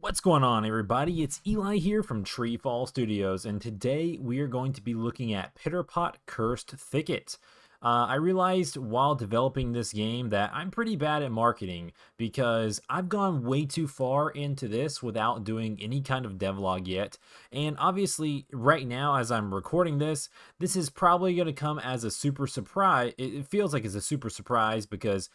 What's going on, everybody? It's Eli here from TreeFall Studios, and today we are going to be looking at PitterPot Cursed Thicket. I realized while developing this game that I'm pretty bad at marketing because I've gone way too far into this without doing any kind of devlog yet. And obviously, right now, as I'm recording this, this is probably going to come as a super surprise. It feels like it's a super surprise because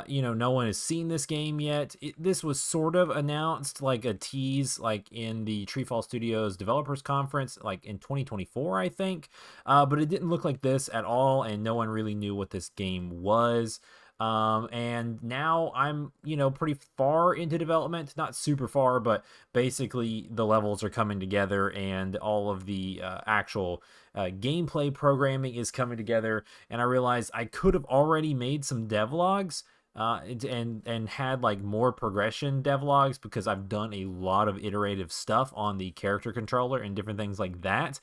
no one has seen this game yet. This was sort of announced like a tease, like in the TreeFall Studios Developers Conference, like in 2024, I think. But it didn't look like this at all, and no one really knew what this game was. And now I'm, pretty far into development, not super far, but basically the levels are coming together and all of the actual gameplay programming is coming together. And I realized I could have already made some devlogs and had like more progression devlogs because I've done a lot of iterative stuff on the character controller and different things like that.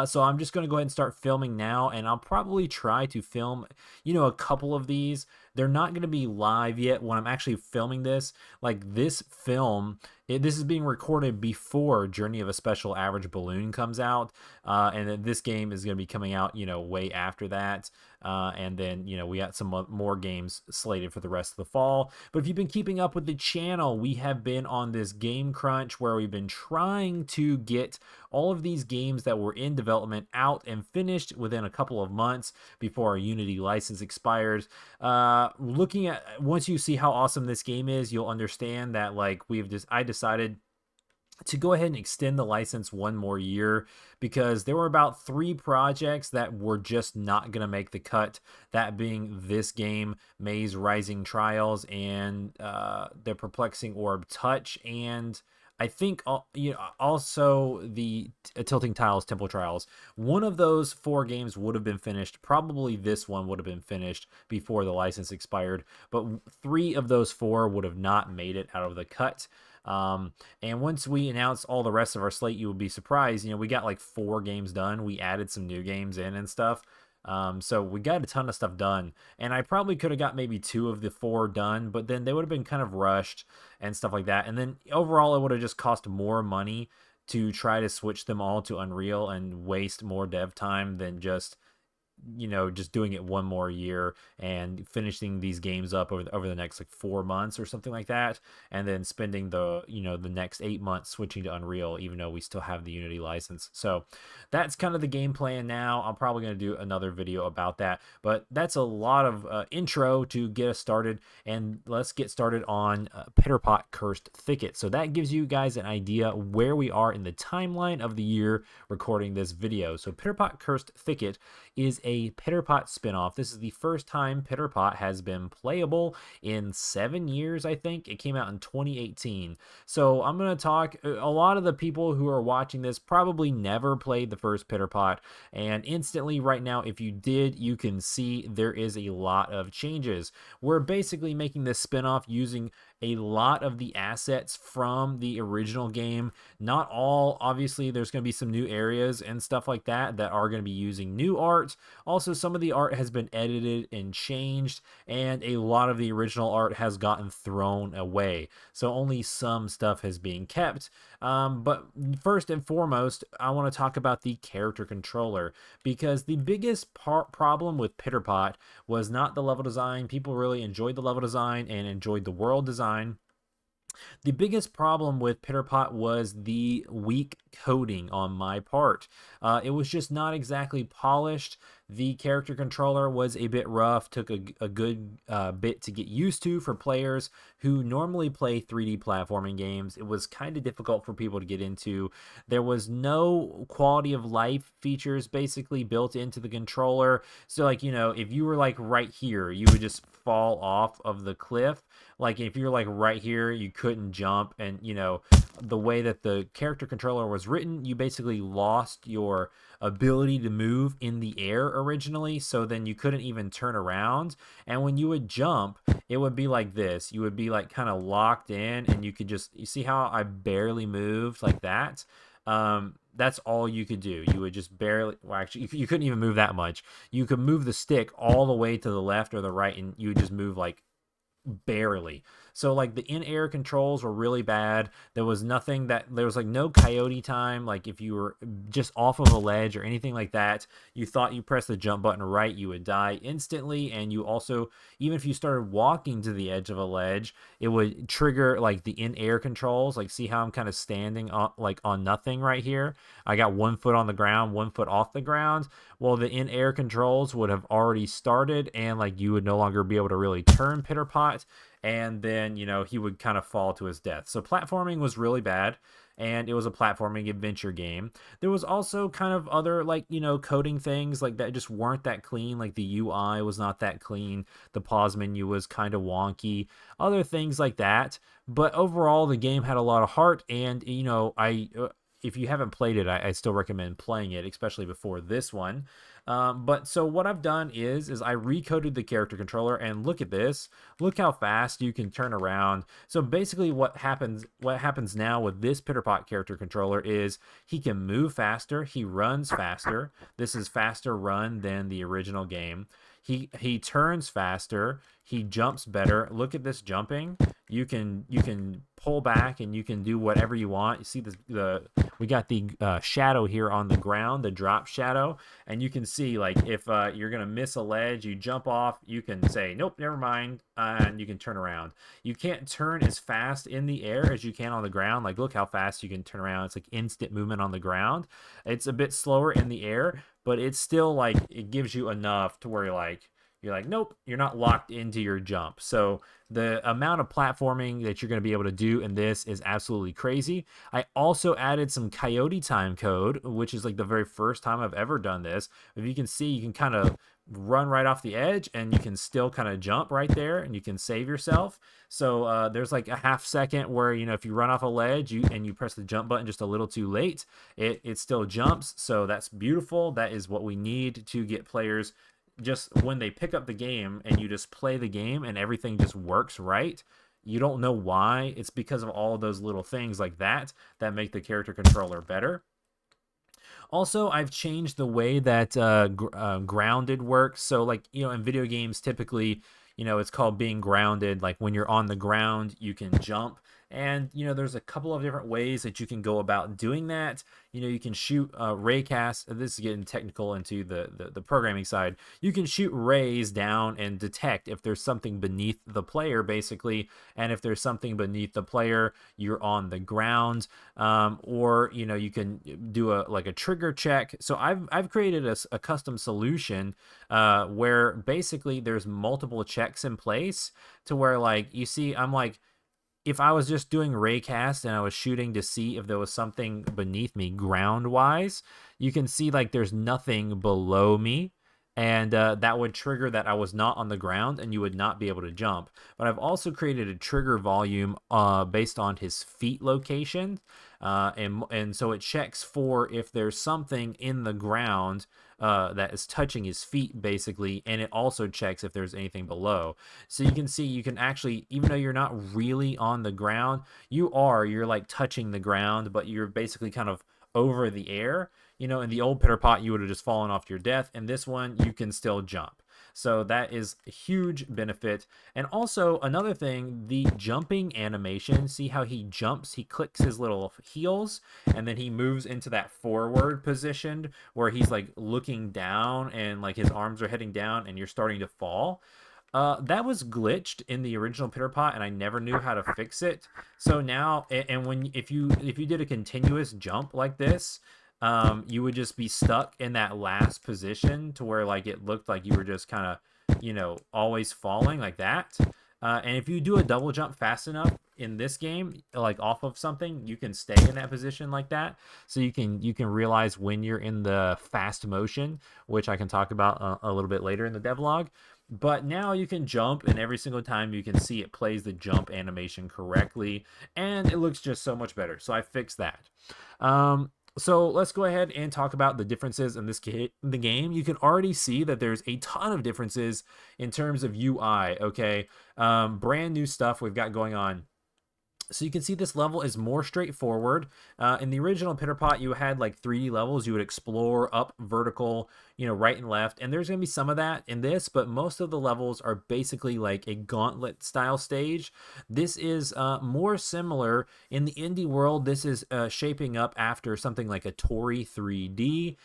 So I'm just going to go ahead and start filming now, and I'll probably try to film, a couple of these. They're not going to be live yet when I'm actually filming this. Like this film, this is being recorded before Journey of a Special Average Balloon comes out, and then this game is going to be coming out, way after that. And then, we got some more games slated for the rest of the fall. But if you've been keeping up with the channel, we have been on this game crunch where we've been trying to get all of these games that were in development out and finished within a couple of months before our Unity license expires. Looking at, once you see how awesome this game is, you'll understand that like I decided to go ahead and extend the license one more year because there were about 3 projects that were just not going to make the cut, that being this game, Maze Rising Trials, and the Perplexing Orb Touch, and I think also the Tilting Tiles Temple Trials. One of those 4 games would have been finished. Probably this one would have been finished before the license expired, but 3 of those 4 would have not made it out of the cut. And once we announce all the rest of our slate, you will be surprised. We got like 4 games done. We added some new games in and stuff. So we got a ton of stuff done, and I probably could have got maybe 2 of the 4 done, but then they would have been kind of rushed and stuff like that. And then overall, it would have just cost more money to try to switch them all to Unreal and waste more dev time than just doing it one more year and finishing these games up over the next like 4 months or something like that, and then spending the next 8 months switching to Unreal, even though we still have the Unity license. So that's kind of the game plan now. I'm probably going to do another video about that, but that's a lot of intro to get us started, and let's get started on PitterPot Cursed Thicket. So that gives you guys an idea where we are in the timeline of the year recording this video. So PitterPot Cursed Thicket is a PitterPot spinoff. This is the first time PitterPot has been playable in 7 years, I think. It came out in 2018. So I'm going to talk, a lot of the people who are watching this probably never played the first PitterPot, and instantly right now, if you did, you can see there is a lot of changes. We're basically making this spinoff using a lot of the assets from the original game. Not all, obviously, there's going to be some new areas and stuff like that are going to be using new art. Also, some of the art has been edited and changed, and a lot of the original art has gotten thrown away. So only some stuff has been kept. But first and foremost, I want to talk about the character controller, because the biggest problem with PitterPot was not the level design. People really enjoyed the level design and enjoyed the world design. The biggest problem with PitterPot was the weak coding on my part. It was just not exactly polished. The character controller was a bit rough, took a good bit to get used to for players who normally play 3D platforming games. It was kind of difficult for people to get into. There was no quality of life features basically built into the controller. So like, if you were like right here, you would just fall off of the cliff. Like if you're like right here, you couldn't jump, and the way that the character controller was written, you basically lost your ability to move in the air originally, so then you couldn't even turn around. And when you would jump, it would be like this. You would be like kind of locked in, and you see how I barely moved like that. That's all you could do. You would just barely, well, actually, you couldn't even move that much. You could move the stick all the way to the left or the right, and you would just move like barely. So like the in-air controls were really bad. There was like no coyote time. Like if you were just off of a ledge or anything like that, you thought you pressed the jump button right, you would die instantly. And you also, even if you started walking to the edge of a ledge, it would trigger like the in-air controls. Like see how I'm kind of standing on like on nothing right here. I got 1 foot on the ground, 1 foot off the ground. Well, the in-air controls would have already started, and like you would no longer be able to really turn PitterPot, and then he would kind of fall to his death. So platforming was really bad, and it was a platforming adventure game. There was also kind of other like coding things like that just weren't that clean. Like the UI was not that clean, the pause menu was kind of wonky, other things like that. But overall the game had a lot of heart, and I if you haven't played it, I still recommend playing it, especially before this one. But so what I've done is I recoded the character controller, and look at this. Look how fast you can turn around. So basically what happens now with this PitterPot character controller is he can move faster, he runs faster. This is faster run than the original game. He turns faster, he jumps better. Look at this jumping. You can pull back and you can do whatever you want. You see we got the shadow here on the ground, the drop shadow, and you can see like if you're gonna miss a ledge, you jump off, you can say nope, never mind, and you can turn around. You can't turn as fast in the air as you can on the ground. Like look how fast you can turn around. It's like instant movement on the ground. It's a bit slower in the air, but it's still like it gives you enough to where you're like, nope, you're not locked into your jump. So the amount of platforming that you're going to be able to do in this is absolutely crazy. I also added some coyote time code, which is like the very first time I've ever done this. If you can see, you can kind of run right off the edge, and you can still kind of jump right there, and you can save yourself. So there's like a half second where if you run off a ledge and you press the jump button just a little too late, it still jumps. So that's beautiful. That is what we need to get players just when they pick up the game and you just play the game and everything just works right. You don't know why. It's because of all of those little things like that make the character controller better. Also, I've changed the way that grounded works. So like in video games typically it's called being grounded. Like when you're on the ground you can jump, and there's a couple of different ways that you can go about doing that. You can shoot raycast. This is getting technical into the programming side. You can shoot rays down and detect if there's something beneath the player, basically. And if there's something beneath the player, you're on the ground. Or you can do a trigger check. So I've created a custom solution where basically there's multiple checks in place to where like you see I'm like, if I was just doing raycast and I was shooting to see if there was something beneath me ground wise, you can see like there's nothing below me, and that would trigger that I was not on the ground and you would not be able to jump. But I've also created a trigger volume based on his feet location, and so it checks for if there's something in the ground that is touching his feet basically, and it also checks if there's anything below. So you can see you can actually, even though you're not really on the ground, you're like touching the ground, but you're basically kind of over the air. In the old PitterPot you would have just fallen off to your death, and this one you can still jump. So that is a huge benefit. And also another thing, the jumping animation, see how he jumps, he clicks his little heels and then he moves into that forward position where he's like looking down and like his arms are heading down and you're starting to fall. That was glitched in the original PitterPot, and I never knew how to fix it. So now, and if you did a continuous jump like this, you would just be stuck in that last position to where like it looked like you were just kind of always falling like that. And if you do a double jump fast enough in this game, like off of something, you can stay in that position like that. So you can realize when you're in the fast motion, which I can talk about a little bit later in the devlog. But now you can jump, and every single time you can see it plays the jump animation correctly, and it looks just so much better. So I fixed that. So let's go ahead and talk about the differences in the game. You can already see that there's a ton of differences in terms of UI. Okay, brand new stuff we've got going on. So you can see this level is more straightforward. In the original PitterPot, you had like 3D levels. You would explore up, vertical, right and left. And there's going to be some of that in this, but most of the levels are basically like a gauntlet style stage. This is more similar in the indie world. This is shaping up after something like a Tori 3D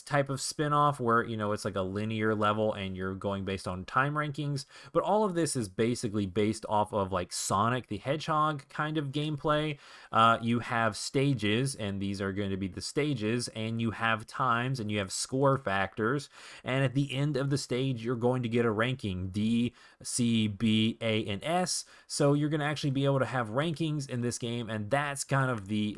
type of spin-off where, it's like a linear level and you're going based on time rankings. But all of this is basically based off of like Sonic the Hedgehog kind of gameplay. You have stages, and these are going to be the stages, and you have times, and you have score factors. And at the end of the stage, you're going to get a ranking D, C, B, A, and S. So you're going to actually be able to have rankings in this game, and that's kind of the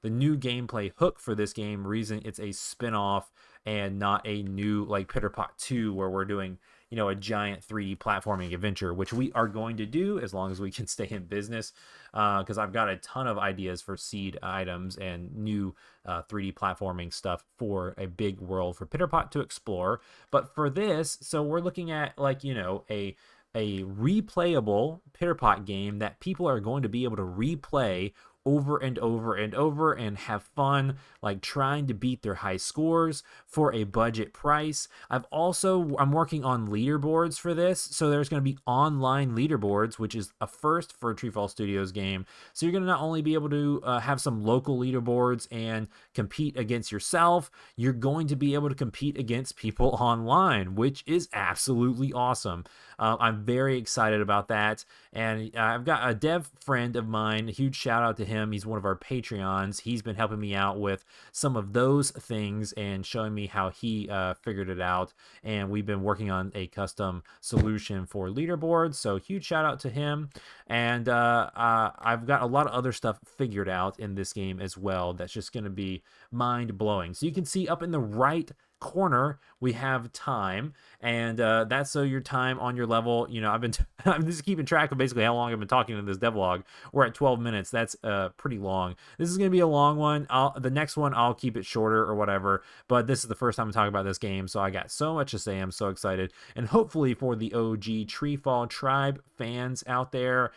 new gameplay hook for this game. Reason it's a spin-off and not a new like PitterPot 2 where we're doing a giant 3D platforming adventure, which we are going to do as long as we can stay in business, because I've got a ton of ideas for seed items and new 3D platforming stuff for a big world for PitterPot to explore. But for this, so we're looking at like, a replayable PitterPot game that people are going to be able to replay over and over and over and have fun, like trying to beat their high scores for a budget price. I'm working on leaderboards for this, so there's going to be online leaderboards, which is a first for a TreeFall Studios game. So you're going to not only be able to have some local leaderboards and compete against yourself, you're going to be able to compete against people online, which is absolutely awesome. I'm very excited about that, and I've got a dev friend of mine, a huge shout out to him. He's one of our Patreons. He's been helping me out with some of those things and showing me how he figured it out, and we've been working on a custom solution for leaderboards, so huge shout out to him. And I've got a lot of other stuff figured out in this game as well that's just going to be mind-blowing. So you can see up in the right corner we have time, and that's so your time on your level. I'm just keeping track of basically how long I've been talking in this devlog. We're at 12 minutes. That's pretty long. This is going to be a long one. The next one I'll keep it shorter or whatever, but this is the first time I'm talking about this game, so I got so much to say. I'm so excited, and hopefully for the OG TreeFall Tribe fans out there,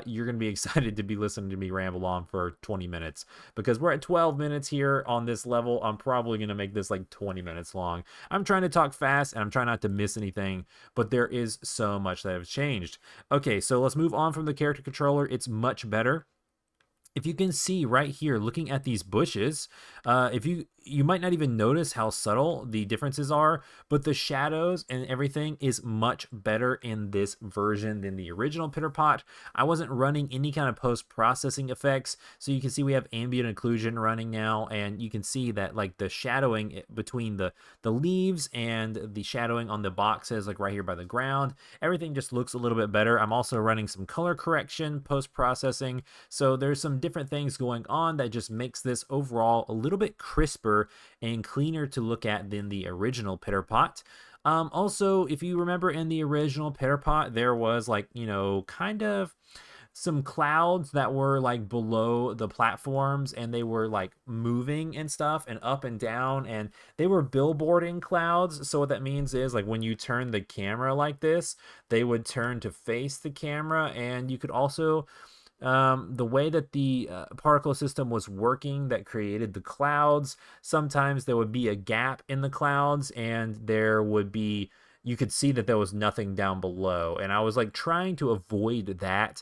you're going to be excited to be listening to me ramble on for 20 minutes, because we're at 12 minutes here on this level. I'm probably going to make this like 20 minutes long. I'm trying to talk fast and I'm trying not to miss anything, but there is so much that has changed. Okay, so let's move on from the character controller. It's much better. If you can see right here, looking at these bushes, if you might not even notice how subtle the differences are, but the shadows and everything is much better in this version than the original PitterPot. I wasn't running any kind of post-processing effects, so you can see we have ambient occlusion running now, and you can see that like the shadowing between the leaves and the shadowing on the boxes, like right here by the ground, everything just looks a little bit better. I'm also running some color correction post-processing, so there's some different things going on that just makes this overall a little bit crisper and cleaner to look at than the original PitterPot. Also, if you remember in the original PitterPot, there was like, kind of some clouds that were like below the platforms, and they were like moving and stuff and up and down, and they were billboarding clouds. So what that means is like when you turn the camera like this, they would turn to face the camera. And you could also the way that the particle system was working that created the clouds, sometimes there would be a gap in the clouds, and you could see that there was nothing down below. And I was like trying to avoid that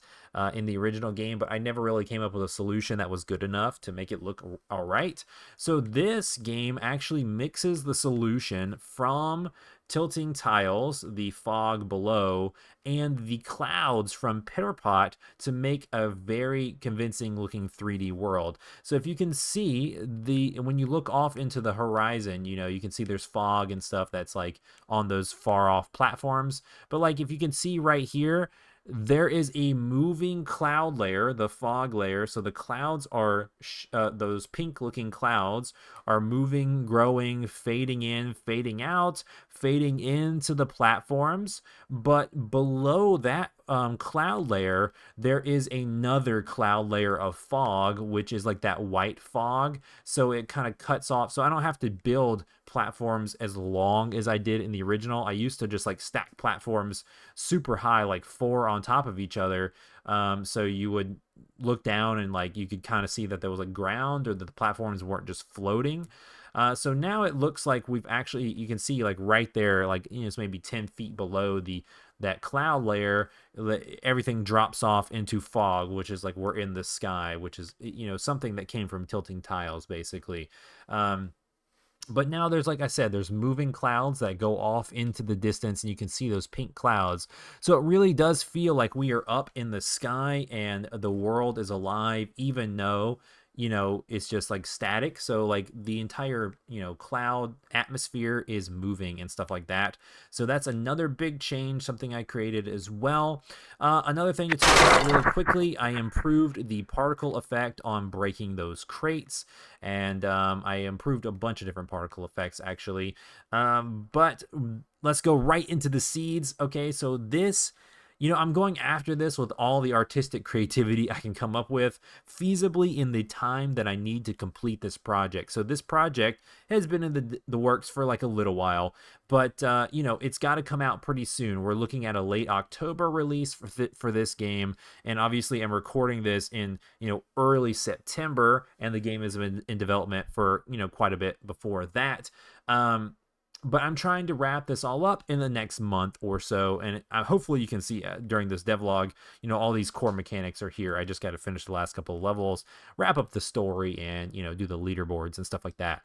in the original game, but I never really came up with a solution that was good enough to make it look all right. So this game actually mixes the solution from tilting tiles, the fog below, and the clouds from PitterPot to make a very convincing looking 3D world. So if you can see, when you look off into the horizon, you can see there's fog and stuff that's like on those far off platforms. But like if you can see right here, there is a moving cloud layer, the fog layer. So the clouds are, those pink looking clouds are moving, growing, fading in, fading out, fading into the platforms. But below that cloud layer, there is another cloud layer of fog, which is like that white fog. So it kind of cuts off. So I don't have to build platforms as long as I did in the original. I used to just like stack platforms super high, like 4 on top of each other. So you would look down and like you could kind of see that there was like ground, or that the platforms weren't just floating. So now it looks like we've actually, you can see like right there, like, it's maybe 10 feet below that cloud layer, everything drops off into fog, which is like we're in the sky, which is, something that came from tilting tiles, basically. But now there's, like I said, there's moving clouds that go off into the distance, and you can see those pink clouds. So it really does feel like we are up in the sky and the world is alive, even though, it's just like static. So like the entire, cloud atmosphere is moving and stuff like that. So that's another big change, something I created as well. Another thing to talk about really quickly, I improved the particle effect on breaking those crates, and I improved a bunch of different particle effects, actually. But let's go right into the seeds. Okay, so this, I'm going after this with all the artistic creativity I can come up with, feasibly in the time that I need to complete this project. So this project has been in the works for like a little while, but it's got to come out pretty soon. We're looking at a late October release for this game, and obviously I'm recording this in early September, and the game has been in development for quite a bit before that. But I'm trying to wrap this all up in the next month or so, and hopefully you can see during this devlog, all these core mechanics are here. I just got to finish the last couple of levels, wrap up the story, and do the leaderboards and stuff like that.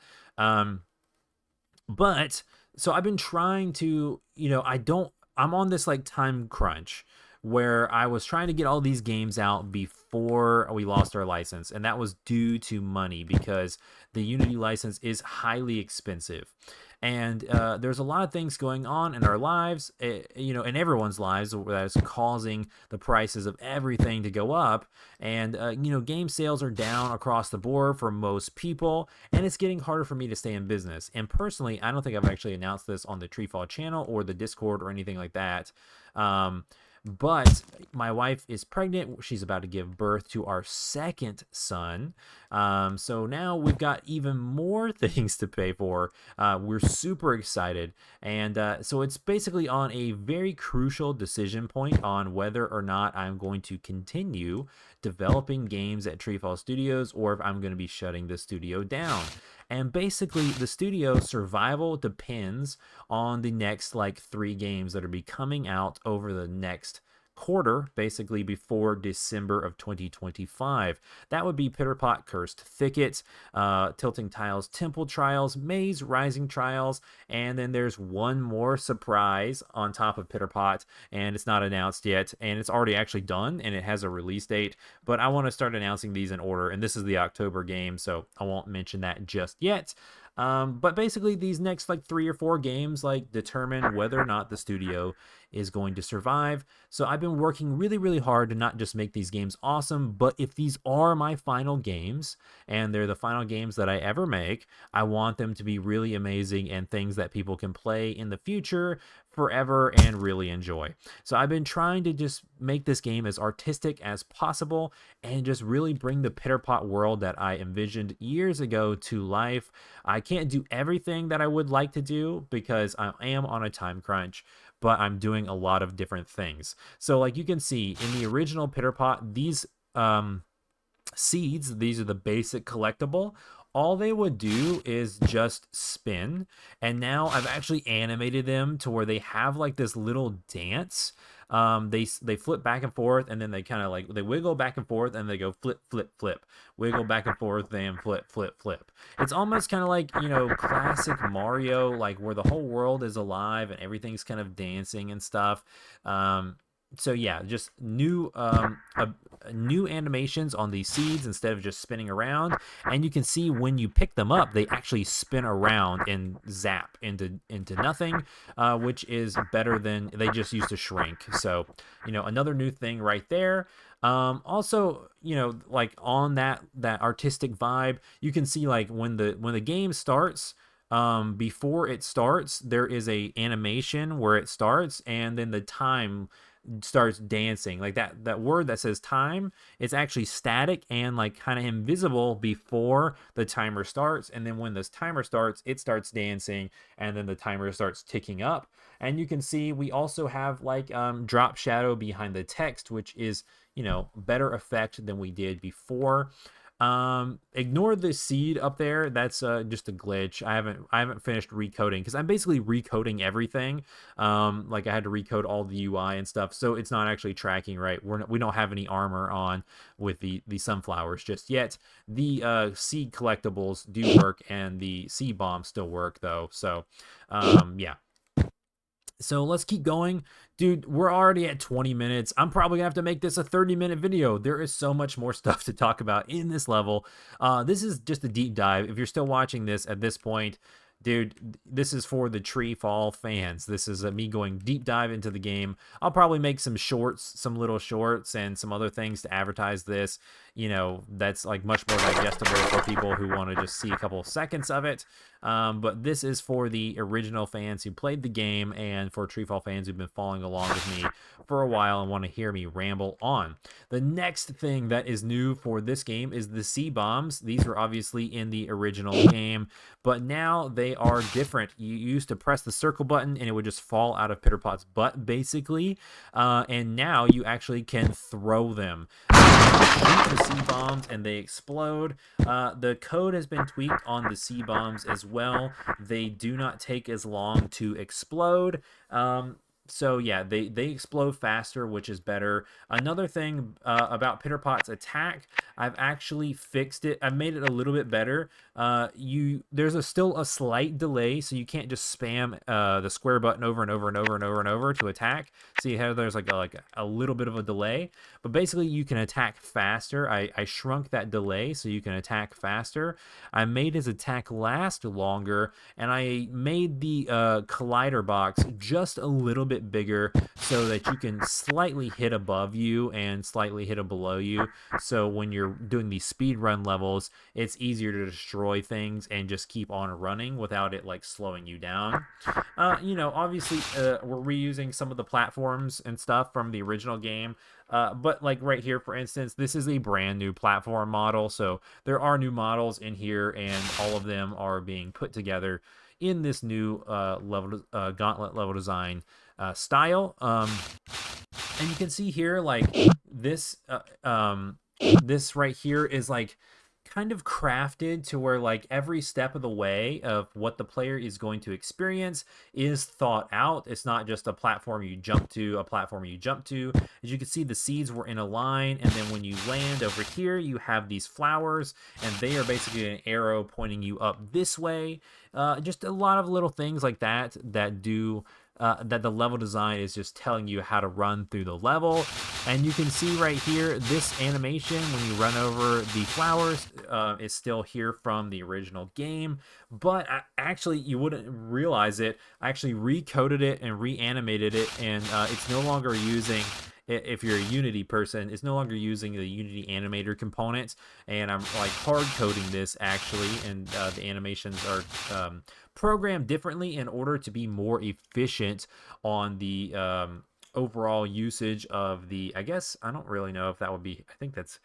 But so I've been trying to, I'm on this like time crunch where I was trying to get all these games out before we lost our license, and that was due to money, because the Unity license is highly expensive. And there's a lot of things going on in our lives, in everyone's lives, that is causing the prices of everything to go up. And, game sales are down across the board for most people, and it's getting harder for me to stay in business. And personally, I don't think I've actually announced this on the TreeFall channel or the Discord or anything like that. But my wife is pregnant. She's about to give birth to our second son. So now we've got even more things to pay for. We're super excited. And so it's basically on a very crucial decision point on whether or not I'm going to continue developing games at TreeFall Studios, or if I'm going to be shutting the studio down. And basically, the studio's survival depends on the next like 3 games that are be coming out over the next quarter, basically before December of 2025. That would be PitterPot Cursed Thicket, Tilting Tiles Temple Trials, Maze Rising Trials, and then there's one more surprise on top of PitterPot, and it's not announced yet, and it's already actually done, and it has a release date, but I want to start announcing these in order, and this is the October game, so I won't mention that just yet. But basically, these next like 3 or 4 games like determine whether or not the studio is going to survive. So I've been working really, really hard to not just make these games awesome, but if these are my final games and they're the final games that I ever make, I want them to be really amazing and things that people can play in the future forever and really enjoy. So I've been trying to just make this game as artistic as possible and just really bring the PitterPot world that I envisioned years ago to life. I can't do everything that I would like to do because I am on a time crunch, but I'm doing a lot of different things. So like you can see in the original PitterPot, these seeds, these are the basic collectible. All they would do is just spin, and now I've actually animated them to where they have like this little dance. They flip back and forth, and then they kind of like they wiggle back and forth, and they go flip flip flip, wiggle back and forth, then flip flip flip. It's almost kind of like classic Mario, like where the whole world is alive and everything's kind of dancing and stuff. So yeah, just new animations on these seeds instead of just spinning around, and you can see when you pick them up, they actually spin around and zap into nothing, which is better than they just used to shrink. So another new thing right there. Also, like on that artistic vibe, you can see like when the game starts. Before it starts, there is a animation where it starts, and then the time starts dancing. Like that word that says time, it's actually static and like kind of invisible before the timer starts, and then when this timer starts, it starts dancing, and then the timer starts ticking up. And you can see we also have like drop shadow behind the text, which is, you know, better effect than we did before. Ignore the seed up there. That's just a glitch. I haven't finished recoding because I'm basically recoding everything. Like I had to recode all the UI and stuff, so it's not actually tracking right. We don't have any armor on with the sunflowers just yet. The seed collectibles do work, and the seed bombs still work though. So yeah. So let's keep going. Dude, we're already at 20 minutes. I'm probably gonna have to make this a 30-minute video. There is so much more stuff to talk about in this level. This is just a deep dive. If you're still watching this at this point, dude, this is for the TreeFall fans. This is me going deep dive into the game. I'll probably make some shorts, some little shorts, and some other things to advertise this. You know, that's like much more digestible for people who want to just see a couple of seconds of it. But this is for the original fans who played the game, and for TreeFall fans who've been following along with me for a while and want to hear me ramble on. The next thing that is new for this game is the sea bombs. These were obviously in the original game, but now they are different. You used to press the circle button and it would just fall out of PitterPot's butt, basically. And now you actually can throw them. Shoot the sea bombs and they explode. The code has been tweaked on the sea bombs as well. They do not take as long to explode. So yeah, they explode faster, which is better. Another thing about PitterPot's attack, I've actually fixed it. I've made it a little bit better. There's still a slight delay, so you can't just spam the square button over and over and over and over and over to attack. See how there's like a little bit of a delay, but basically you can attack faster. I shrunk that delay so you can attack faster. I made his attack last longer, and I made the collider box just a little bit bigger so that you can slightly hit above you and slightly hit below you. So when you're doing these speed run levels, it's easier to destroy things and just keep on running without it like slowing you down. You know, obviously we're reusing some of the platforms and stuff from the original game. But like right here, for instance, this is a brand new platform model. So there are new models in here, and all of them are being put together in this new gauntlet level design style. And you can see here, like this this right here is like kind of crafted to where like every step of the way of what the player is going to experience is thought out. It's not just a platform you jump to, a platform you jump to. As you can see, the seeds were in a line, and then when you land over here, you have these flowers, and they are basically an arrow pointing you up this way. Just a lot of little things like that that do that the level design is just telling you how to run through the level. And you can see right here, this animation when you run over the flowers is still here from the original game, but actually you wouldn't realize it. I actually recoded it and reanimated it, and it's no longer using, if you're a Unity person, it's no longer using the Unity animator components, and I'm like hard coding this actually, and the animations are programmed differently in order to be more efficient on the overall usage of the, I guess, I don't really know if that would be, I think that's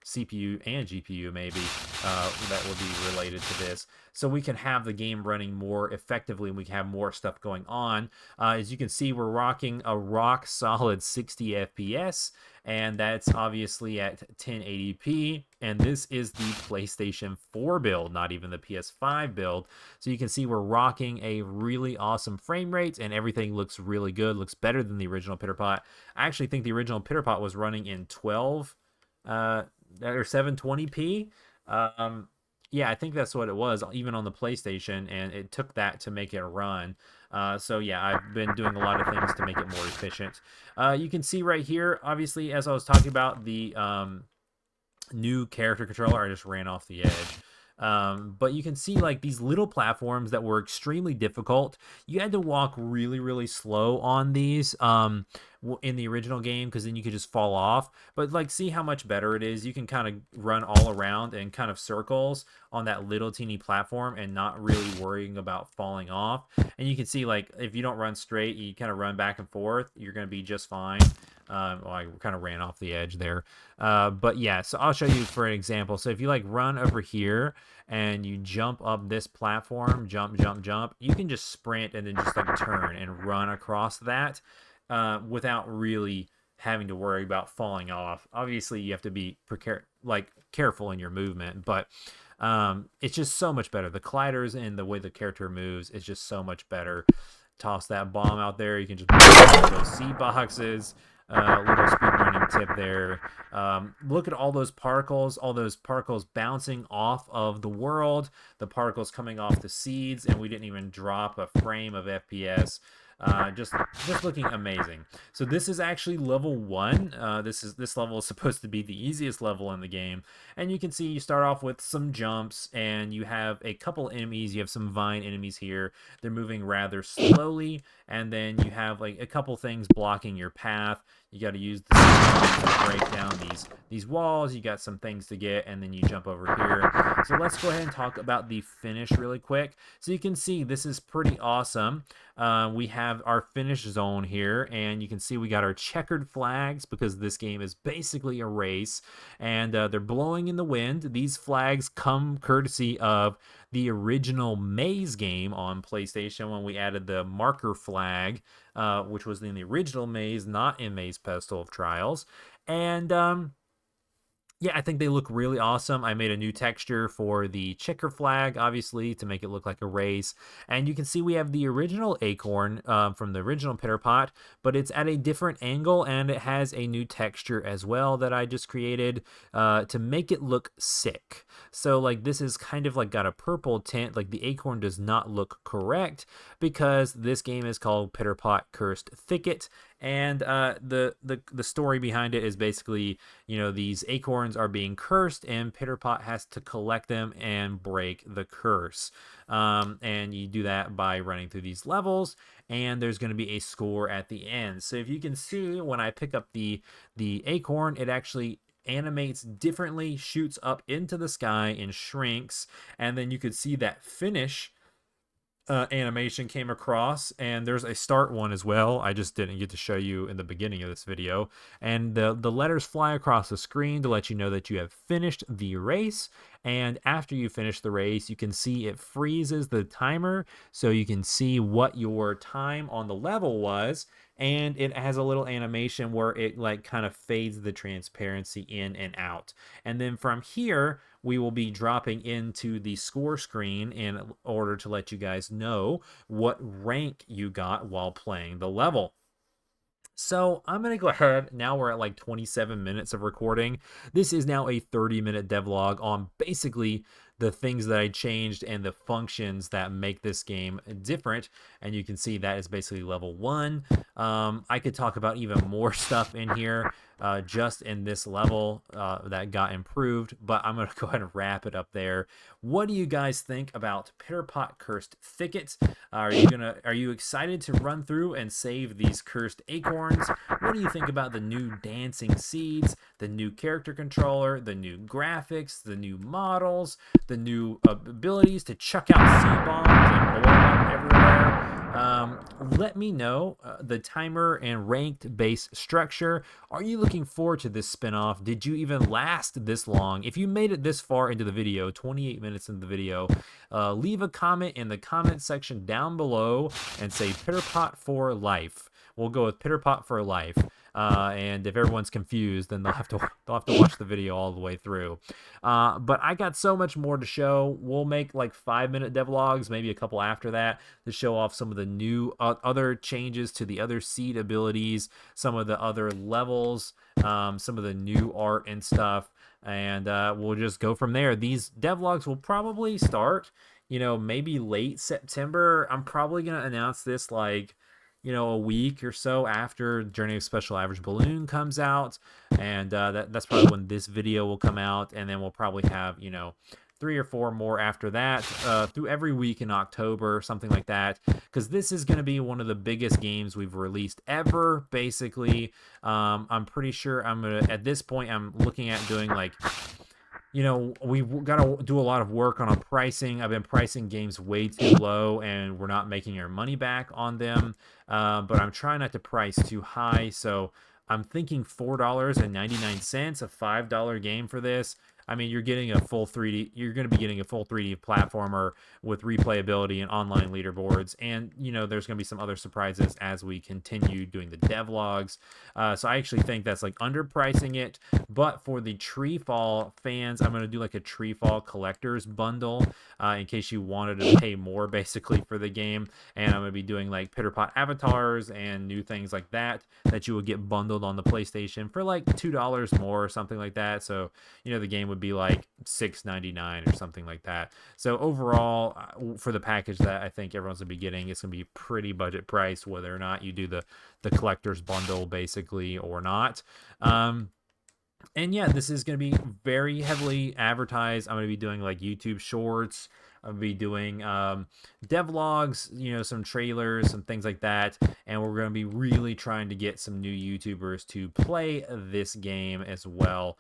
CPU and GPU maybe that would be related to this, so we can have the game running more effectively and we can have more stuff going on. As you can see, we're rocking a rock solid 60 FPS, and that's obviously at 1080p, and this is the PlayStation 4 build, not even the PS5 build. So you can see we're rocking a really awesome frame rate, and everything looks really good, looks better than the original PitterPot. I actually think the original PitterPot was running in 12 or 720p. Yeah, I think that's what it was, even on the PlayStation, and it took that to make it run. So yeah, I've been doing a lot of things to make it more efficient. You can see right here, obviously, as I was talking about the new character controller, I just ran off the edge. But you can see like these little platforms that were extremely difficult. You had to walk really, really slow on these in the original game, because then you could just fall off. But like, see how much better it is. You can kind of run all around in kind of circles on that little teeny platform and not really worrying about falling off. And you can see like if you don't run straight, you kind of run back and forth, you're going to be just fine. Well, I kind of ran off the edge there. But yeah, so I'll show you for an example. So if you like run over here and you jump up this platform, jump, jump, jump, you can just sprint and then just like turn and run across that without really having to worry about falling off. Obviously, you have to be careful in your movement, but it's just so much better. The colliders and the way the character moves is just so much better. Toss that bomb out there. You can just blow those seed boxes. Little speed running tip there. Look at all those particles bouncing off of the world, the particles coming off the seeds, and we didn't even drop a frame of FPS. Just looking amazing. So this is actually level 1. This level is supposed to be the easiest level in the game, and you can see you start off with some jumps, and you have a couple enemies. You have some vine enemies here. They're moving rather slowly, and then you have like a couple things blocking your path. You got to use the to break down these walls. You got some things to get, and then you jump over here. So let's go ahead and talk about the finish really quick. So you can see this is pretty awesome. We have our finish zone here, and you can see we got our checkered flags because this game is basically a race, and they're blowing in the wind. These flags come courtesy of the original Maze game on PlayStation when we added the marker flag, which was in the original Maze, not in Maze Pedestal of Trials. And yeah, I think they look really awesome. I made a new texture for the checker flag, obviously, to make it look like a race. And you can see we have the original acorn from the original PitterPot, but it's at a different angle, and it has a new texture as well that I just created to make it look sick. So like this is kind of like got a purple tint. Like the acorn does not look correct because this game is called PitterPot Cursed Thicket. And the story behind it is basically, you know, these acorns are being cursed, and PitterPot has to collect them and break the curse. And you do that by running through these levels, and there's going to be a score at the end. So if you can see, when I pick up the acorn, it actually animates differently, shoots up into the sky and shrinks, and then you could see that finish animation came across, and there's a start one as well. I just didn't get to show you in the beginning of this video, and the letters fly across the screen to let you know that you have finished the race. And after you finish the race, you can see it freezes the timer, so you can see what your time on the level was, and it has a little animation where it like kind of fades the transparency in and out. And then from here, we will be dropping into the score screen in order to let you guys know what rank you got while playing the level. So I'm going to go ahead. Now we're at like 27 minutes of recording. This is now a 30-minute devlog on basically the things that I changed and the functions that make this game different. And you can see that is basically level 1. I could talk about even more stuff in here just in this level that got improved, but I'm going to go ahead and wrap it up there. What do you guys think about PitterPot Cursed Thicket? Are you excited to run through and save these cursed acorns? What do you think about the new dancing seeds, the new character controller, the new graphics, the new models, the new abilities to chuck out seed bombs and blow them up everywhere? Let me know the timer and ranked base structure. Are you looking forward to this spinoff? Did you even last this long? If you made it this far into the video, 28 minutes into the video, leave a comment in the comment section down below and say PitterPot for life. We'll go with PitterPot for life. And if everyone's confused, then they'll have to watch the video all the way through. But I got so much more to show. We'll make like 5-minute devlogs, maybe a couple after that, to show off some of the new other changes to the other seed abilities, some of the other levels, some of the new art and stuff. And we'll just go from there. These devlogs will probably start, you know, maybe late September. I'm probably going to announce this like, you know, a week or so after Journey of Special Average Balloon comes out, and that's probably when this video will come out, and then we'll probably have, you know, 3 or 4 more after that, through every week in October, something like that, because this is going to be one of the biggest games we've released ever, basically. I'm pretty sure at this point, I'm looking at doing like, we've got to do a lot of work on pricing. I've been pricing games way too low, and we're not making our money back on them. But I'm trying not to price too high, so I'm thinking $4.99, a $5 game for this. I mean, you're getting a full 3D. You're going to be getting a full 3D platformer with replayability and online leaderboards, and there's going to be some other surprises as we continue doing the devlogs. So I actually think that's like underpricing it. But for the TreeFall fans, I'm going to do like a TreeFall collector's bundle in case you wanted to pay more basically for the game. And I'm going to be doing like PitterPot avatars and new things like that you will get bundled on the PlayStation for like $2 more or something like that. So the game would be like $6.99 or something like that. So overall, for the package that I think everyone's gonna be getting, it's gonna be pretty budget priced, whether or not you do the collector's bundle basically or not. And yeah, this is going to be very heavily advertised. I'm going to be doing like YouTube shorts. I'll be doing devlogs, some trailers, some things like that. And we're going to be really trying to get some new YouTubers to play this game as well.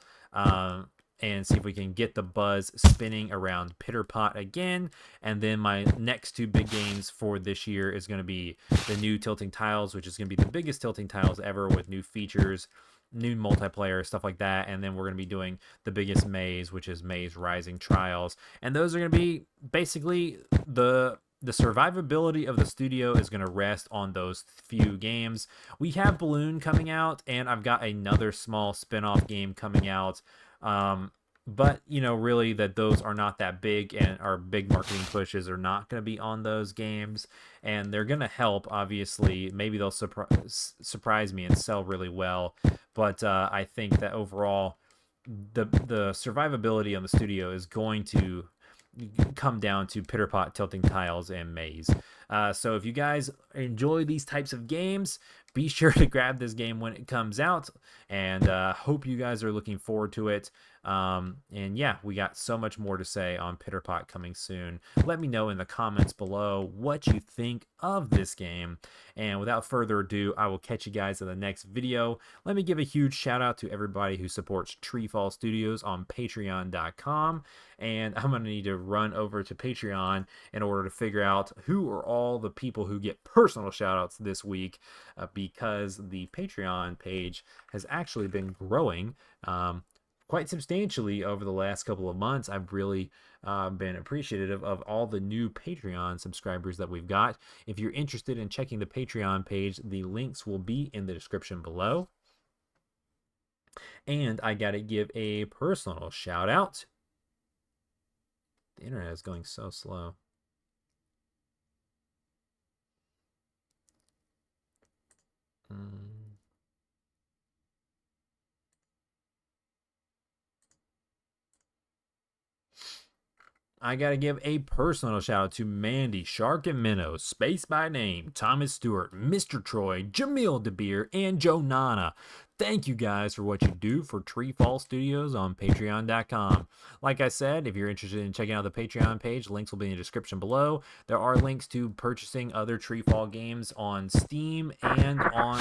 And see if we can get the buzz spinning around PitterPot again. And then my next 2 big games for this year is going to be the new Tilting Tiles, which is going to be the biggest Tilting Tiles ever with new features, new multiplayer, stuff like that. And then we're going to be doing the biggest maze, which is Maze Rising Trials. And those are going to be basically the survivability of the studio is going to rest on those few games. We have Balloon coming out, and I've got another small spin-off game coming out. But really that those are not that big, and our big marketing pushes are not going to be on those games, and they're going to help, obviously. Maybe they'll surprise me and sell really well, but I think that overall the survivability on the studio is going to come down to PitterPot, Tilting Tiles, and Maze. So if you guys enjoy these types of games, be sure to grab this game when it comes out, and hope you guys are looking forward to it. And yeah, we got so much more to say on PitterPot coming soon. Let me know in the comments below what you think of this game. And without further ado, I will catch you guys in the next video. Let me give a huge shout out to everybody who supports TreeFall Studios on patreon.com. And I'm going to need to run over to Patreon in order to figure out who are all the people who get personal shout outs this week, because the Patreon page has actually been growing quite substantially over the last couple of months. I've really been appreciative of all the new Patreon subscribers that we've got. If you're interested in checking the Patreon page, the links will be in the description below. And I gotta give a personal shout out. The internet is going so slow. I gotta give a personal shout out to Mandy, Shark and Minnow, Space by Name, Thomas Stewart, Mr. Troy, Jamil DeBeer, and Joe Nana. Thank you guys for what you do for TreeFall Studios on Patreon.com. Like I said, if you're interested in checking out the Patreon page, links will be in the description below. There are links to purchasing other TreeFall games on Steam and on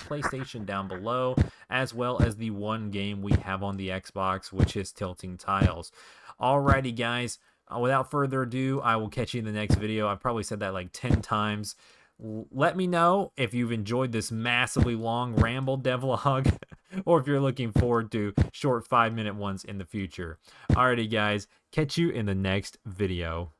PlayStation down below, as well as the one game we have on the Xbox, which is Tilting Tiles. Alrighty, guys. Without further ado, I will catch you in the next video. I've probably said that like 10 times. Let me know if you've enjoyed this massively long ramble devlog, or if you're looking forward to short 5-minute ones in the future. Alrighty, guys. Catch you in the next video.